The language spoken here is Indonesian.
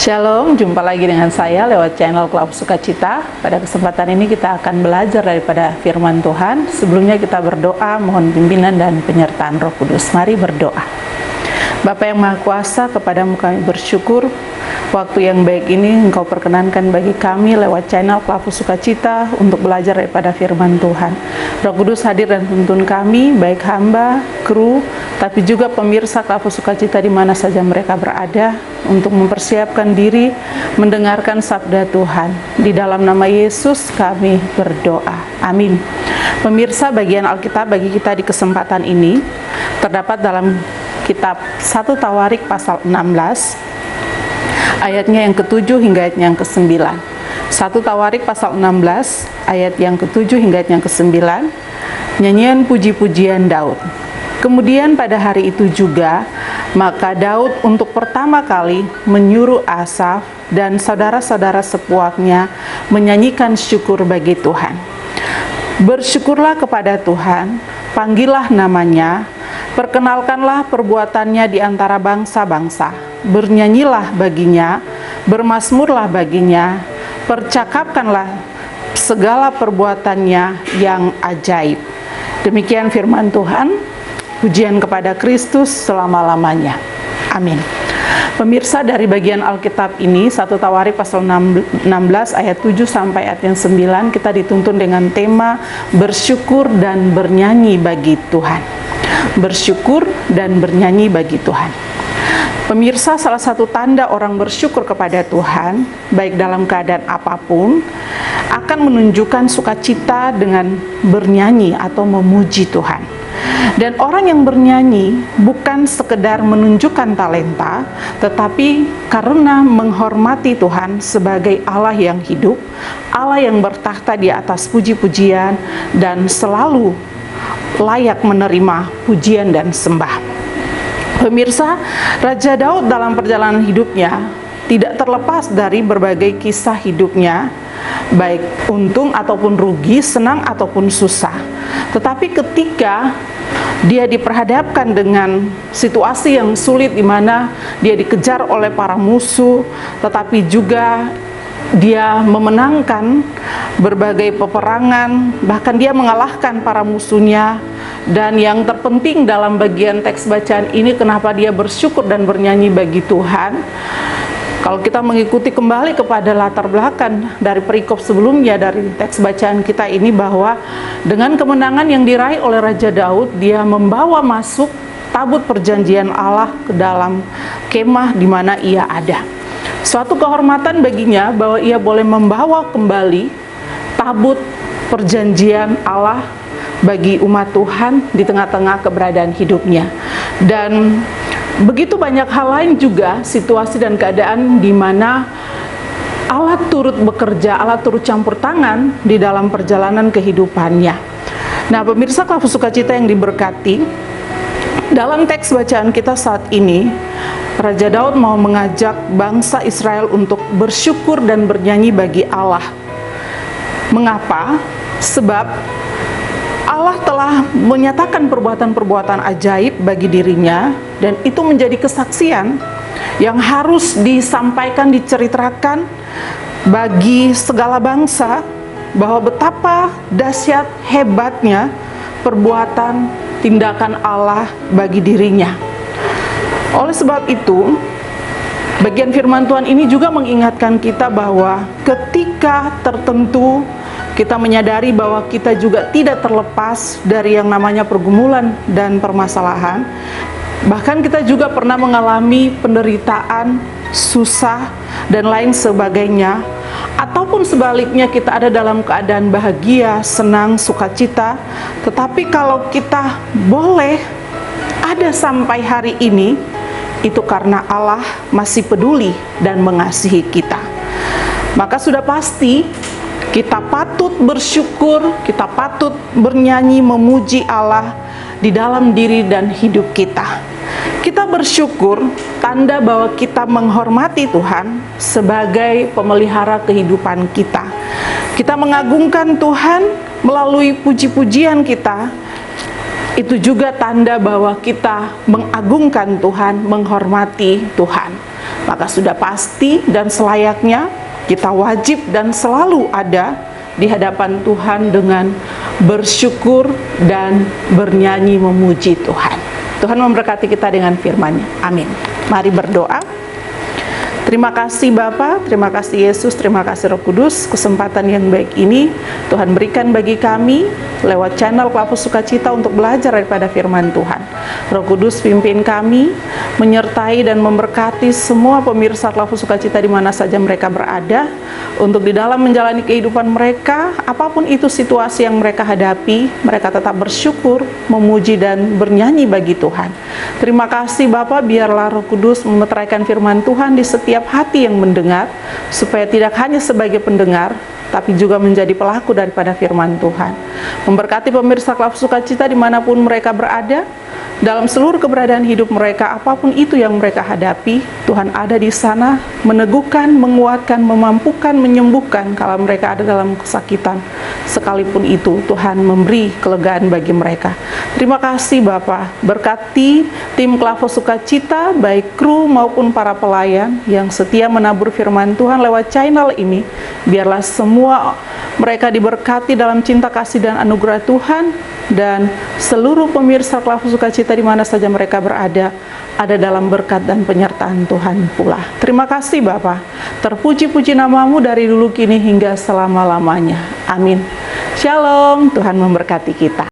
Shalom, jumpa lagi dengan saya lewat channel Klub Sukacita. Pada kesempatan ini kita akan belajar daripada firman Tuhan. Sebelumnya kita berdoa, mohon pimpinan dan penyertaan Roh Kudus. Mari berdoa. Bapa yang Maha Kuasa, kepadamu kami bersyukur. Waktu yang baik ini Engkau perkenankan bagi kami lewat channel Klub Sukacita untuk belajar daripada firman Tuhan. Roh Kudus hadir dan tuntun kami, baik hamba, kru, tapi juga pemirsa Klub Sukacita di mana saja mereka berada, untuk mempersiapkan diri mendengarkan sabda Tuhan. Di dalam nama Yesus kami berdoa. Amin. Pemirsa, bagian Alkitab bagi kita di kesempatan ini terdapat dalam kitab 1 Tawarik pasal 16 ayatnya yang ke-7 hingga ayat yang ke-9. 1 Tawarik pasal 16 ayat yang ke-7 hingga ayat yang ke-9, nyanyian puji-pujian Daud. Kemudian pada hari itu juga, maka Daud untuk pertama kali menyuruh Asaf dan saudara-saudara sepuaknya menyanyikan syukur bagi Tuhan. Bersyukurlah kepada Tuhan, panggillah namanya, perkenalkanlah perbuatannya di antara bangsa-bangsa, bernyanyilah baginya, bermazmurlah baginya, percakapkanlah segala perbuatannya yang ajaib. Demikian firman Tuhan. Pujian kepada Kristus selama-lamanya. Amin. Pemirsa, dari bagian Alkitab ini 1 Tawarik pasal 16 ayat 7 sampai ayat yang 9 kita dituntun dengan tema bersyukur dan bernyanyi bagi Tuhan. Bersyukur dan bernyanyi bagi Tuhan. Pemirsa, salah satu tanda orang bersyukur kepada Tuhan, baik dalam keadaan apapun, akan menunjukkan sukacita dengan bernyanyi atau memuji Tuhan. Dan orang yang bernyanyi bukan sekedar menunjukkan talenta, tetapi karena menghormati Tuhan sebagai Allah yang hidup, Allah yang bertakhta di atas puji-pujian dan selalu layak menerima pujian dan sembah. Pemirsa, Raja Daud dalam perjalanan hidupnya tidak terlepas dari berbagai kisah hidupnya, baik untung ataupun rugi, senang ataupun susah. Tetapi ketika dia diperhadapkan dengan situasi yang sulit di mana dia dikejar oleh para musuh, tetapi juga dia memenangkan berbagai peperangan, bahkan dia mengalahkan para musuhnya. Dan yang terpenting dalam bagian teks bacaan ini, kenapa dia bersyukur dan bernyanyi bagi Tuhan. Kalau kita mengikuti kembali kepada latar belakang dari perikop sebelumnya dari teks bacaan kita ini, bahwa dengan kemenangan yang diraih oleh Raja Daud, dia membawa masuk tabut perjanjian Allah ke dalam kemah di mana ia ada. Suatu kehormatan baginya bahwa ia boleh membawa kembali tabut perjanjian Allah bagi umat Tuhan di tengah-tengah keberadaan hidupnya. Dan begitu banyak hal lain juga, situasi dan keadaan di mana Allah turut bekerja, Allah turut campur tangan di dalam perjalanan kehidupannya. Nah, pemirsa Klub Sukacita yang diberkati, dalam teks bacaan kita saat ini, Raja Daud mau mengajak bangsa Israel untuk bersyukur dan bernyanyi bagi Allah. Mengapa? Sebab Allah telah menyatakan perbuatan-perbuatan ajaib bagi dirinya, dan itu menjadi kesaksian yang harus disampaikan, diceritakan bagi segala bangsa, bahwa betapa dahsyat hebatnya perbuatan tindakan Allah bagi dirinya. Oleh sebab itu, bagian firman Tuhan ini juga mengingatkan kita bahwa ketika tertentu kita menyadari bahwa kita juga tidak terlepas dari yang namanya pergumulan dan permasalahan. Bahkan kita juga pernah mengalami penderitaan, susah, dan lain sebagainya. Ataupun sebaliknya kita ada dalam keadaan bahagia, senang, sukacita. Tetapi kalau kita boleh ada sampai hari ini, itu karena Allah masih peduli dan mengasihi kita. Maka sudah pasti kita patut bersyukur, kita patut bernyanyi memuji Allah di dalam diri dan hidup kita. Kita bersyukur, tanda bahwa kita menghormati Tuhan sebagai pemelihara kehidupan kita. Kita mengagungkan Tuhan melalui puji-pujian kita. Itu juga tanda bahwa kita mengagungkan Tuhan, menghormati Tuhan. maka sudah pasti dan selayaknya kita wajib dan selalu ada di hadapan Tuhan dengan bersyukur dan bernyanyi memuji Tuhan. Tuhan memberkati kita dengan firman-Nya. Amin. Mari berdoa. Terima kasih Bapa, terima kasih Yesus, terima kasih Roh Kudus. Kesempatan yang baik ini Tuhan berikan bagi kami lewat channel Klapus Sukacita untuk belajar daripada firman Tuhan. Roh Kudus pimpin kami, menyertai dan memberkati semua pemirsa Klapus Sukacita di mana saja mereka berada, untuk di dalam menjalani kehidupan mereka, apapun itu situasi yang mereka hadapi, mereka tetap bersyukur, memuji dan bernyanyi bagi Tuhan. Terima kasih Bapa, biarlah Roh Kudus memeteraikan firman Tuhan di setiap hati yang mendengar, supaya tidak hanya sebagai pendengar, tapi juga menjadi pelaku daripada firman Tuhan. Memberkati pemirsa Klapus Sukacita dimanapun mereka berada, dalam seluruh keberadaan hidup mereka, apapun itu yang mereka hadapi, Tuhan ada di sana, meneguhkan, menguatkan, memampukan, menyembuhkan kalau mereka ada dalam kesakitan. Sekalipun itu, Tuhan memberi kelegaan bagi mereka. Terima kasih Bapa, berkati tim Klapus Sukacita, baik kru maupun para pelayan yang setia menabur firman Tuhan lewat channel ini. Biarlah semua mereka diberkati dalam cinta kasih dan anugerah Tuhan, dan seluruh pemirsa Klapus Sukacita di mana saja mereka berada, ada dalam berkat dan penyertaan Tuhan pula. Terima kasih Bapa. Terpuji-puji namamu dari dulu kini hingga selama-lamanya. Amin. Shalom, Tuhan memberkati kita.